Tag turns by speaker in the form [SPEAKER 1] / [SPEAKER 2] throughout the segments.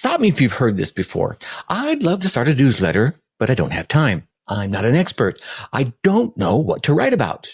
[SPEAKER 1] Stop me if you've heard this before. I'd love to start a newsletter, but I don't have time. I'm not an expert. I don't know what to write about.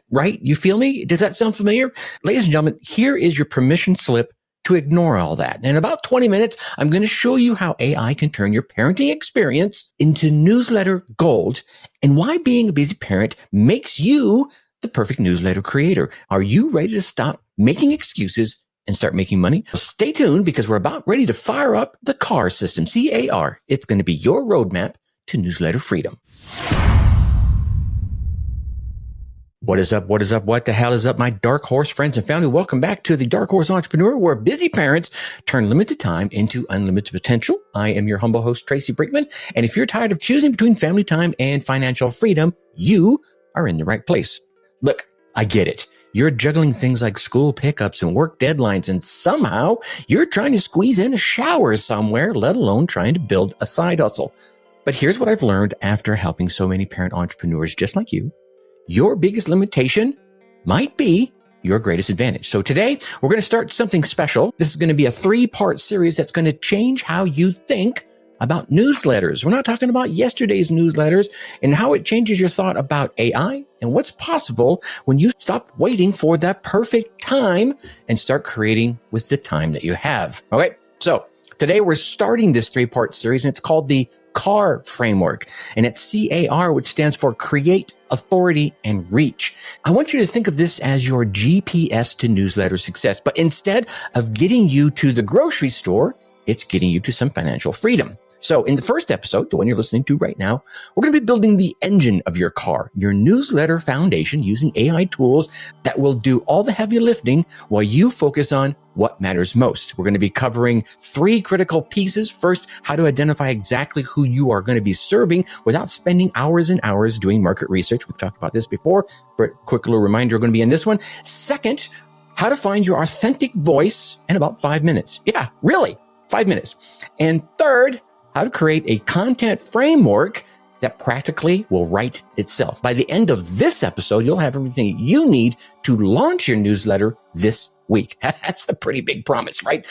[SPEAKER 1] Right? You feel me? Does that sound familiar? Ladies and gentlemen, here is your permission slip to ignore all that. And in about 20 minutes, I'm going to show you how AI can turn your parenting experience into newsletter gold and why being a busy parent makes you the perfect newsletter creator. Are you ready to stop making excuses and start making money? Well, stay tuned because we're about ready to fire up the C.A.R system, C.A.R. It's going to be your roadmap to newsletter freedom. What is up? What is up? What the hell is up, my dark horse friends and family? Welcome back to the Dark Horse Entrepreneur, where busy parents turn limited time into unlimited potential. I am your humble host, Tracy Brinkmann. And if you're tired of choosing between family time and financial freedom, you are in the right place. Look, I get it. You're juggling things like school pickups and work deadlines, and somehow you're trying to squeeze in a shower somewhere, let alone trying to build a side hustle. But here's what I've learned after helping so many parent entrepreneurs just like you. Your biggest limitation might be your greatest advantage. So today, we're going to start something special. This is going to be a 3-part series that's going to change how you think about newsletters. We're not talking about yesterday's newsletters and how it changes your thought about AI and what's possible when you stop waiting for that perfect time and start creating with the time that you have. Okay, so today we're starting this 3-part series, and it's called the C.A.R framework, and it's C.A.R, which stands for Create, Authority, and Reach. I want you to think of this as your GPS to newsletter success, but instead of getting you to the grocery store, it's getting you to some financial freedom. So in the first episode, the one you're listening to right now, we're going to be building the engine of your C.A.R, your newsletter foundation, using AI tools that will do all the heavy lifting while you focus on what matters most. We're going to be covering 3 critical pieces. First, how to identify exactly who you are going to be serving without spending hours and hours doing market research. We've talked about this before, but a quick little reminder, we're going to be in this one. Second, how to find your authentic voice in about 5 minutes. Yeah, really, 5 minutes. And third, how to create a content framework that practically will write itself. By the end of this episode, you'll have everything you need to launch your newsletter this week. That's a pretty big promise, right?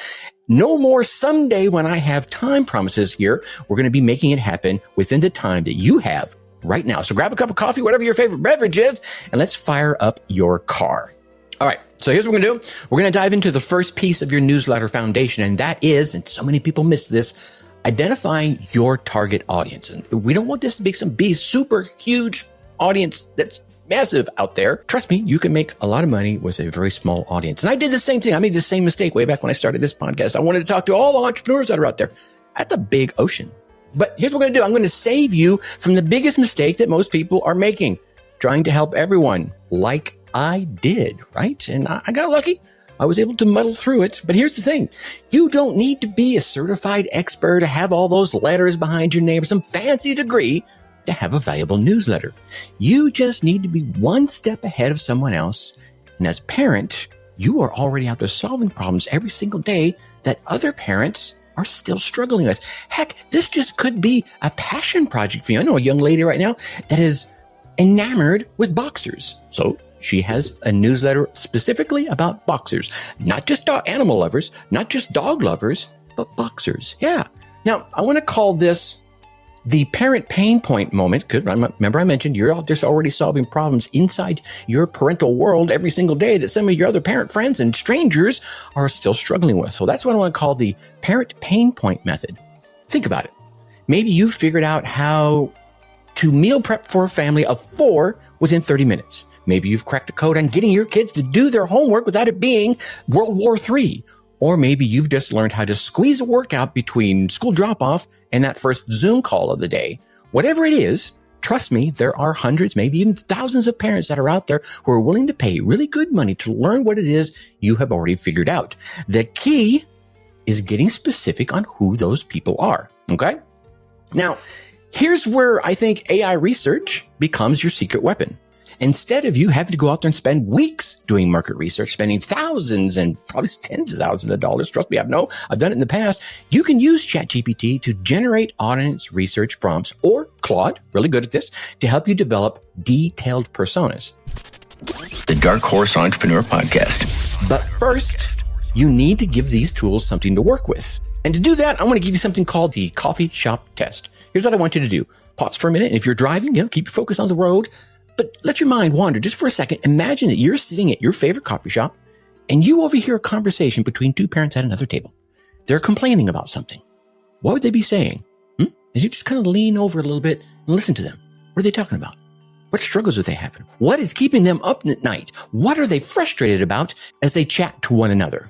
[SPEAKER 1] No more someday when I have time promises here. We're going to be making it happen within the time that you have right now. So grab a cup of coffee, whatever your favorite beverage is, and let's fire up your C.A.R. All right, so here's what we're going to do. We're going to dive into the first piece of your newsletter foundation, and that is, and so many people miss this, identifying your target audience. And we don't want this to be super huge audience that's massive out there. Trust me, you can make a lot of money with a very small audience. And I did the same thing. I made the same mistake way back when I started this podcast. I wanted to talk to all the entrepreneurs that are out there. That's a big ocean. But here's what we're going to do. I'm going to save you from the biggest mistake that most people are making, trying to help everyone like I did, right? And I got lucky. I was able to muddle through it. But here's the thing. You don't need to be a certified expert to have all those letters behind your name or some fancy degree to have a valuable newsletter. You just need to be one step ahead of someone else. And as a parent, you are already out there solving problems every single day that other parents are still struggling with. Heck, this just could be a passion project for you. I know a young lady right now that is enamored with boxers. So she has a newsletter specifically about boxers, not just animal lovers, not just dog lovers, but boxers. Yeah. Now, I want to call this the parent pain point moment. Because remember I mentioned you're out there already solving problems inside your parental world every single day that some of your other parent friends and strangers are still struggling with. So that's what I want to call the parent pain point method. Think about it. Maybe you figured out how to meal prep for a family of 4 within 30 minutes. Maybe you've cracked the code on getting your kids to do their homework without it being World War III. Or maybe you've just learned how to squeeze a workout between school drop-off and that first Zoom call of the day. Whatever it is, trust me, there are hundreds, maybe even thousands of parents that are out there who are willing to pay really good money to learn what it is you have already figured out. The key is getting specific on who those people are, okay? Now, here's where I think AI research becomes your secret weapon. Instead of you having to go out there and spend weeks doing market research, spending thousands and probably tens of thousands of dollars, trust me, I've done it in the past, you can use ChatGPT to generate audience research prompts, or Claude, really good at this, to help you develop detailed personas. The Dark Horse Entrepreneur Podcast. But first, you need to give these tools something to work with. And to do that, I want to give you something called the coffee shop test. Here's what I want you to do. Pause for a minute. And if you're driving, keep your focus on the road, but let your mind wander just for a second. Imagine that you're sitting at your favorite coffee shop and you overhear a conversation between two parents at another table. They're complaining about something. What would they be saying? As you just kind of lean over a little bit and listen to them. What are they talking about? What struggles are they having? What is keeping them up at night? What are they frustrated about as they chat to one another?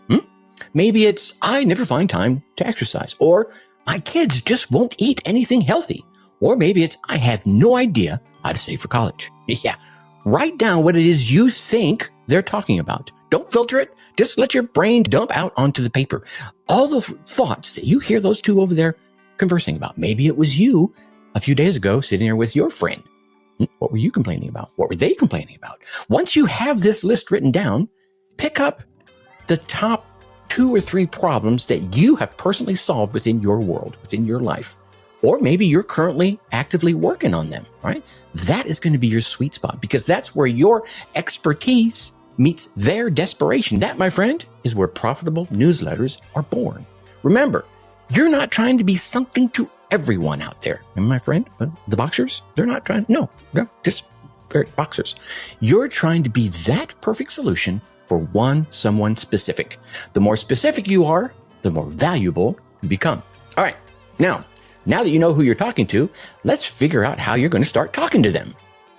[SPEAKER 1] Maybe it's, I never find time to exercise. Or my kids just won't eat anything healthy. Or maybe it's, I have no idea how to save for college. Yeah. Write down what it is you think they're talking about. Don't filter it. Just let your brain dump out onto the paper all the thoughts that you hear those two over there conversing about. Maybe it was you a few days ago sitting there with your friend. What were you complaining about? What were they complaining about? Once you have this list written down, pick up the top 2 or 3 problems that you have personally solved within your world, within your life. Or maybe you're currently actively working on them, right? That is going to be your sweet spot because that's where your expertise meets their desperation. That, my friend, is where profitable newsletters are born. Remember, you're not trying to be something to everyone out there. And my friend, the boxers, they're not trying. No, just boxers. You're trying to be that perfect solution for someone specific. The more specific you are, the more valuable you become. All right. Now that you know who you're talking to, let's figure out how you're going to start talking to them.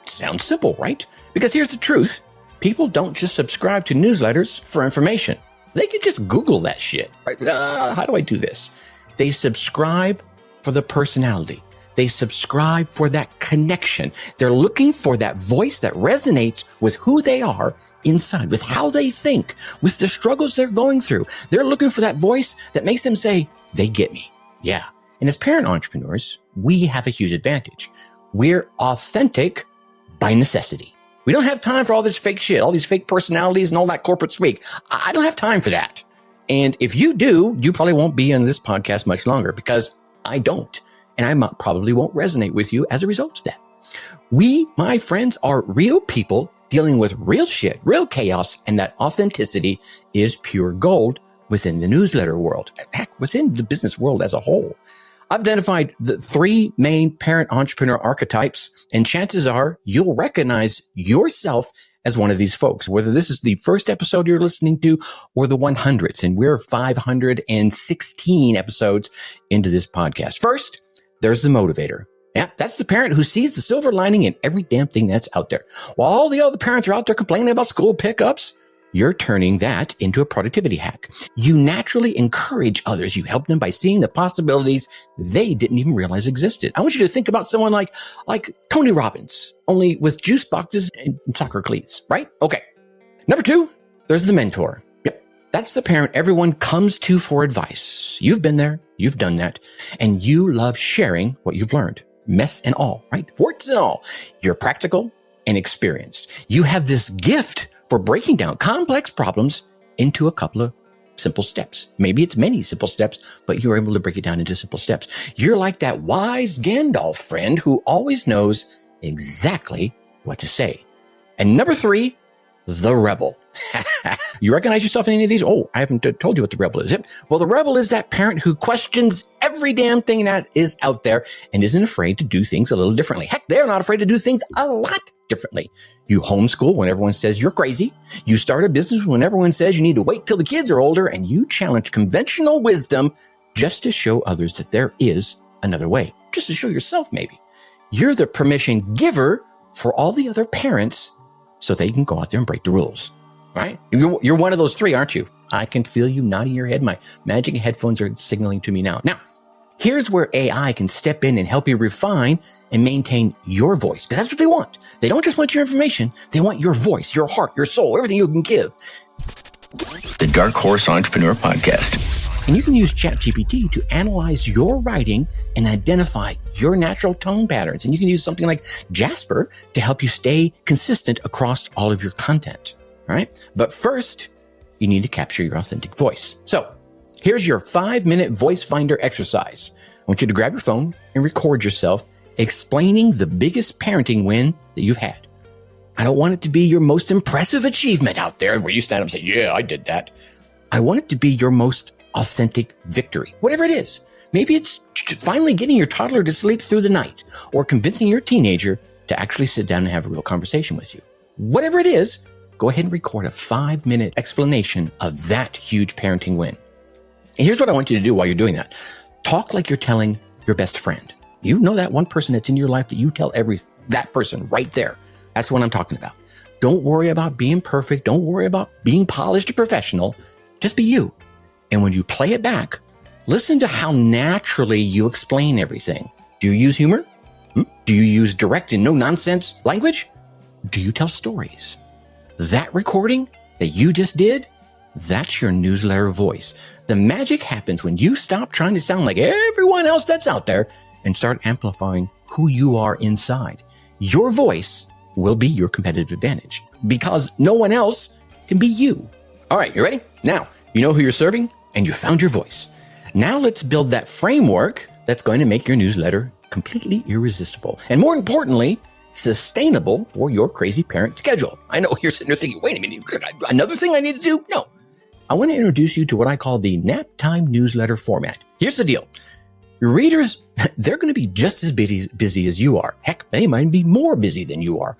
[SPEAKER 1] Sounds simple, right? Because here's the truth. People don't just subscribe to newsletters for information. They can just Google that shit. Right? How do I do this? They subscribe for the personality. They subscribe for that connection. They're looking for that voice that resonates with who they are inside, with how they think, with the struggles they're going through. They're looking for that voice that makes them say, they get me. Yeah. And as parent entrepreneurs, we have a huge advantage. We're authentic by necessity. We don't have time for all this fake shit, all these fake personalities and all that corporate speak. I don't have time for that. And if you do, you probably won't be on this podcast much longer because I don't. And I probably won't resonate with you as a result of that. We, my friends, are real people dealing with real shit, real chaos, and that authenticity is pure gold within the newsletter world, heck, within the business world as a whole. I've identified the 3 main parent entrepreneur archetypes, and chances are you'll recognize yourself as one of these folks, whether this is the first episode you're listening to or the 100th, and we're 516 episodes into this podcast. First, there's the motivator. Yeah, that's the parent who sees the silver lining in every damn thing that's out there. While all the other parents are out there complaining about school pickups, you're turning that into a productivity hack. You naturally encourage others. You help them by seeing the possibilities they didn't even realize existed. I want you to think about someone like Tony Robbins, only with juice boxes and soccer cleats, right? Okay. Number 2, there's the mentor. Yep. That's the parent everyone comes to for advice. You've been there. You've done that. And you love sharing what you've learned. Mess and all, right? Warts and all. You're practical and experienced. You have this gift for breaking down complex problems into a couple of simple steps. Maybe it's many simple steps, but you're able to break it down into simple steps. You're like that wise Gandalf friend who always knows exactly what to say. And number 3, the rebel. You recognize yourself in any of these? Oh, I haven't told you what the rebel is. Well, the rebel is that parent who questions every damn thing that is out there and isn't afraid to do things a little differently. Heck, they're not afraid to do things a lot differently. You homeschool when everyone says you're crazy. You start a business when everyone says you need to wait till the kids are older, and you challenge conventional wisdom just to show others that there is another way, just to show yourself maybe. You're the permission giver for all the other parents so they can go out there and break the rules, right? You're one of those 3, aren't you? I can feel you nodding your head. My magic headphones are signaling to me now. Now, here's where AI can step in and help you refine and maintain your voice, because that's what they want. They don't just want your information. They want your voice, your heart, your soul, everything you can give. The Dark Horse Entrepreneur Podcast. And you can use ChatGPT to analyze your writing and identify your natural tone patterns. And you can use something like Jasper to help you stay consistent across all of your content. All right. But first, you need to capture your authentic voice. So here's your 5-minute voice finder exercise. I want you to grab your phone and record yourself explaining the biggest parenting win that you've had. I don't want it to be your most impressive achievement out there where you stand up and say, yeah, I did that. I want it to be your most authentic victory, whatever it is. Maybe it's finally getting your toddler to sleep through the night or convincing your teenager to actually sit down and have a real conversation with you. Whatever it is, go ahead and record a 5-minute explanation of that huge parenting win. And here's what I want you to do while you're doing that. Talk like you're telling your best friend. You know that one person that's in your life that you tell that person right there. That's what I'm talking about. Don't worry about being perfect. Don't worry about being polished or professional. Just be you. And when you play it back, listen to how naturally you explain everything. Do you use humor? Do you use direct and no-nonsense language? Do you tell stories? That recording that you just did, that's your newsletter voice. The magic happens when you stop trying to sound like everyone else that's out there and start amplifying who you are inside. Your voice will be your competitive advantage because no one else can be you. All right, you ready? Now, you know who you're serving and you found your voice. Now let's build that framework that's going to make your newsletter completely irresistible. And more importantly, sustainable for your crazy parent schedule. I know you're sitting there thinking, wait a minute, another thing I need to do? No. I want to introduce you to what I call the Naptime newsletter format. Here's the deal. Your readers, they're going to be just as busy as you are. Heck, they might be more busy than you are.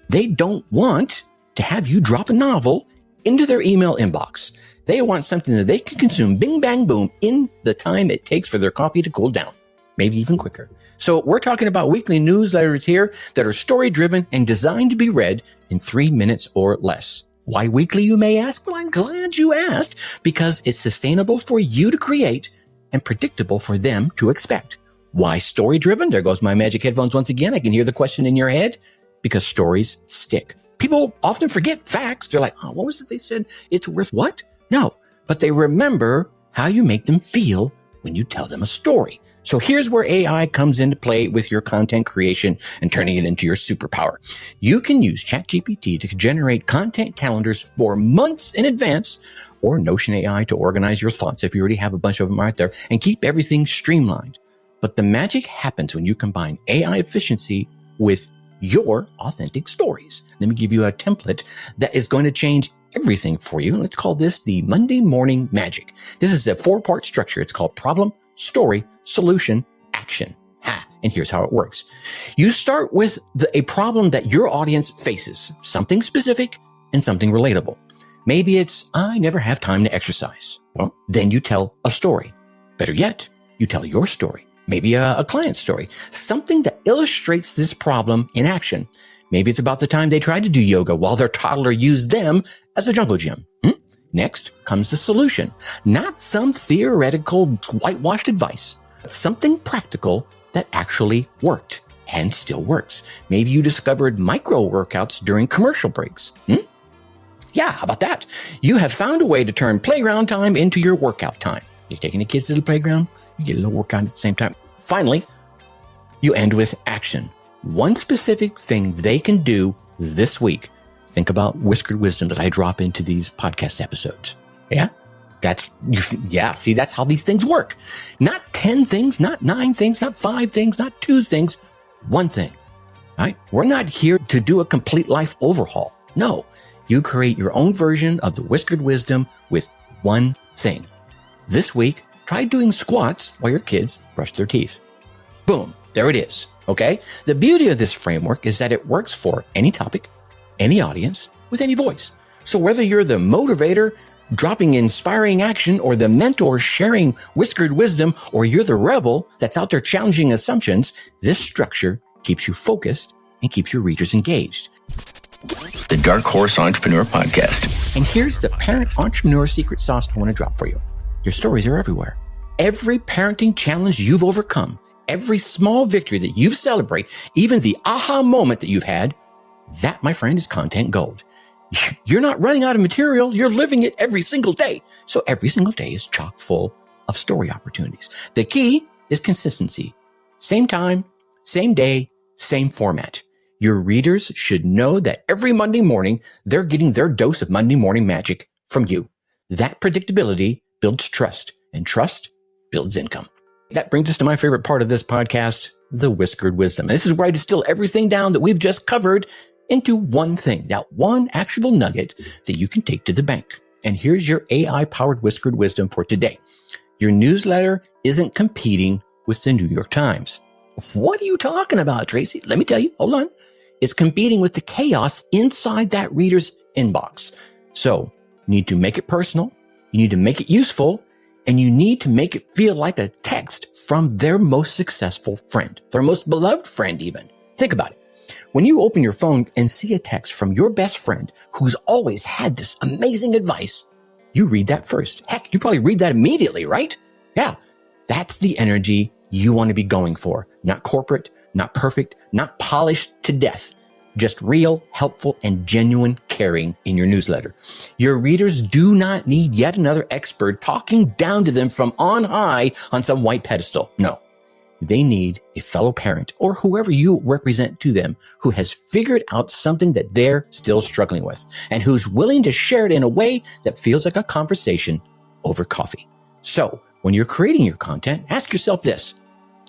[SPEAKER 1] They don't want to have you drop a novel into their email inbox. They want something that they can consume, bing, bang, boom, in the time it takes for their coffee to cool down, maybe even quicker. So we're talking about weekly newsletters here that are story-driven and designed to be read in 3 minutes or less. Why weekly, you may ask? Well, I'm glad you asked, because it's sustainable for you to create and predictable for them to expect. Why story-driven? There goes my magic headphones once again. I can hear the question in your head. Because stories stick. People often forget facts. They're like, oh, what was it they said? It's worth what? No, but they remember how you make them feel when you tell them a story. So here's where AI comes into play with your content creation and turning it into your superpower. You can use ChatGPT to generate content calendars for months in advance, or Notion AI to organize your thoughts if you already have a bunch of them right there, and keep everything streamlined. But the magic happens when you combine AI efficiency with your authentic stories. Let me give you a template that is going to change everything for you. Let's call this the Monday Morning Magic. This is a 4-part structure. It's called problem, story, solution, action. And here's how it works. You start with a problem that your audience faces, something specific and something relatable. Maybe it's, I never have time to exercise. Well, then you tell a story. Better yet, you tell your story. Maybe a client story, something that illustrates this problem in action. Maybe it's about the time they tried to do yoga while their toddler used them as a jungle gym. Next comes the solution, not some theoretical whitewashed advice, but something practical that actually worked and still works. Maybe you discovered micro workouts during commercial breaks. Yeah, how about that? You have found a way to turn playground time into your workout time. You're taking the kids to the playground, you get a little workout at the same time. Finally, you end with action. One specific thing they can do this week. Think about Whiskered Wisdom that I drop into these podcast episodes. See, that's how these things work. Not 10 things, not 9 things, not 5 things, not 2 things, 1 thing. All right? We're not here to do a complete life overhaul. No, you create your own version of the Whiskered Wisdom with 1 thing. This week, try doing squats while your kids brush their teeth. Boom, there it is, okay? The beauty of this framework is that it works for any topic, any audience, with any voice. So whether you're the motivator dropping inspiring action, or the mentor sharing whiskered wisdom, or you're the rebel that's out there challenging assumptions, this structure keeps you focused and keeps your readers engaged. The Dark Horse Entrepreneur Podcast. And here's the Parent Entrepreneur secret sauce I want to drop for you. Your stories are everywhere. Every parenting challenge you've overcome, every small victory that you've celebrated, even the aha moment that you've had, that, my friend, is content gold. You're not running out of material. You're living it every single day. So every single day is chock full of story opportunities. The key is consistency. Same time, same day, same format. Your readers should know that every Monday morning, they're getting their dose of Monday morning magic from you. That predictability builds trust, and trust builds income. That brings us to my favorite part of this podcast, the Whiskered Wisdom. And this is where I distill everything down that we've just covered into one thing, that one actionable nugget that you can take to the bank. And here's your AI-powered Whiskered Wisdom for today. Your newsletter isn't competing with the New York Times. What are you talking about, Tracy? Let me tell you. Hold on. It's competing with the chaos inside that reader's inbox. So you need to make it personal. You need to make it useful. And you need to make it feel like a text from their most successful friend, their most beloved friend even. Think about it. When you open your phone and see a text from your best friend who's always had this amazing advice, you read that first. Heck, you probably read that immediately, right? Yeah, that's the energy you want to be going for. Not corporate, not perfect, not polished to death. Just real, helpful, and genuine caring in your newsletter. Your readers do not need yet another expert talking down to them from on high on some white pedestal. No. They need a fellow parent or whoever you represent to them who has figured out something that they're still struggling with and who's willing to share it in a way that feels like a conversation over coffee. So when you're creating your content, ask yourself this: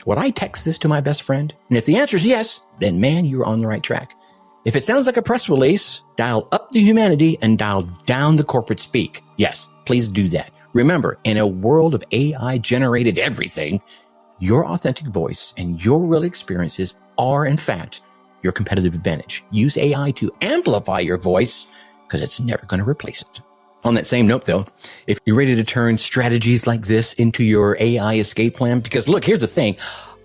[SPEAKER 1] would I text this to my best friend? And if the answer is yes, then man, you're on the right track. If it sounds like a press release, dial up the humanity and dial down the corporate speak. Yes, please do that. Remember, in a world of AI-generated everything, your authentic voice and your real experiences are, in fact, your competitive advantage. Use AI to amplify your voice because it's never going to replace it. On that same note, though, if you're ready to turn strategies like this into your AI escape plan, because look, here's the thing.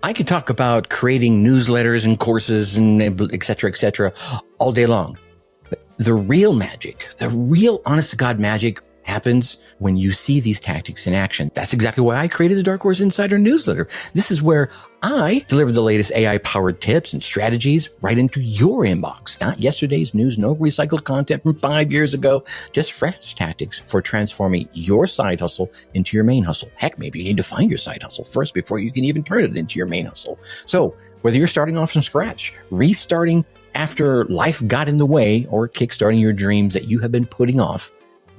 [SPEAKER 1] I could talk about creating newsletters and courses and et cetera, all day long. But the real magic, the real honest to God magic happens when you see these tactics in action. That's exactly why I created the Dark Horse Insider newsletter. This is where I deliver the latest AI-powered tips and strategies right into your inbox. Not yesterday's news, no recycled content from 5 years ago, just fresh tactics for transforming your side hustle into your main hustle. Heck, maybe you need to find your side hustle first before you can even turn it into your main hustle. So whether you're starting off from scratch, restarting after life got in the way, or kickstarting your dreams that you have been putting off,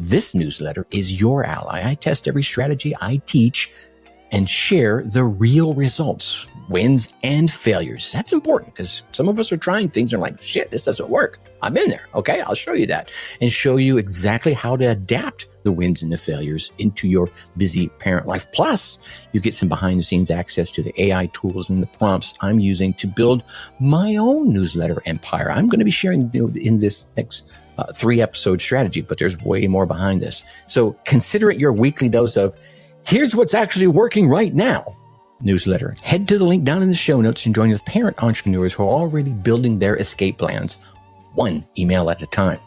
[SPEAKER 1] this newsletter is your ally. I test every strategy I teach and share the real results, wins and failures. That's important because some of us are trying things and are like, shit, this doesn't work. I've been there. Okay, I'll show you that and show you exactly how to adapt the wins and the failures into your busy parent life. Plus, you get some behind the scenes access to the AI tools and the prompts I'm using to build my own newsletter empire. I'm going to be sharing in this next 3-episode strategy, but there's way more behind this. So consider it your weekly dose of here's what's actually working right now newsletter. Head to the link down in the show notes and join with parent entrepreneurs who are already building their escape plans, one email at a time.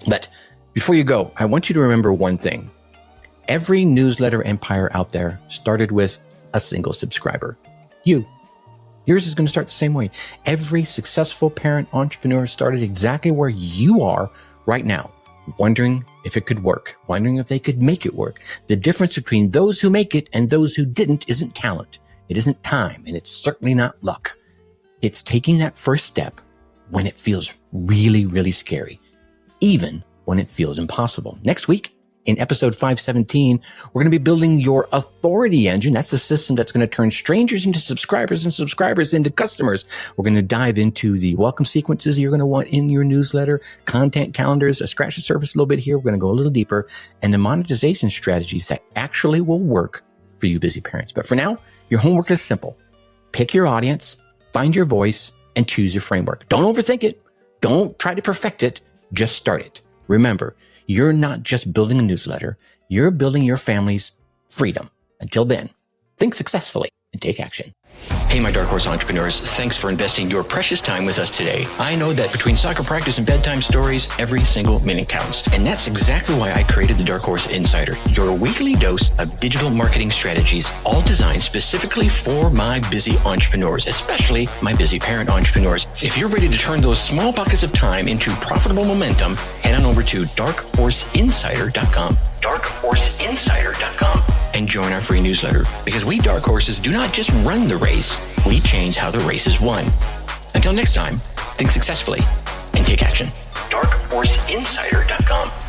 [SPEAKER 1] But before you go, I want you to remember one thing. Every newsletter empire out there started with a single subscriber. You. Yours is going to start the same way. Every successful parent entrepreneur started exactly where you are right now, wondering if it could work, wondering if they could make it work. The difference between those who make it and those who didn't isn't talent. It isn't time, and it's certainly not luck. It's taking that first step when it feels really, really scary, even when it feels impossible. Next week, in episode 517, we're going to be building your authority engine. That's the system that's going to turn strangers into subscribers and subscribers into customers. We're going to dive into the welcome sequences you're going to want in your newsletter, content calendars, scratch the surface a little bit here. We're going to go a little deeper, and the monetization strategies that actually will work for you busy parents. But for now, your homework is simple. Pick your audience, find your voice, and choose your framework. Don't overthink it. Don't try to perfect it. Just start it. Remember, you're not just building a newsletter, you're building your family's freedom. Until then, think successfully and take action. Hey, my Dark Horse entrepreneurs, thanks for investing your precious time with us today. I know that between soccer practice and bedtime stories, every single minute counts. And that's exactly why I created the Dark Horse Insider, your weekly dose of digital marketing strategies, all designed specifically for my busy entrepreneurs, especially my busy parent entrepreneurs. If you're ready to turn those small pockets of time into profitable momentum, head on over to darkhorseinsider.com, darkhorseinsider.com, and join our free newsletter. Because we Dark Horses do not just run the race, we change how the race is won. Until next time, think successfully and take action. darkhorseinsider.com.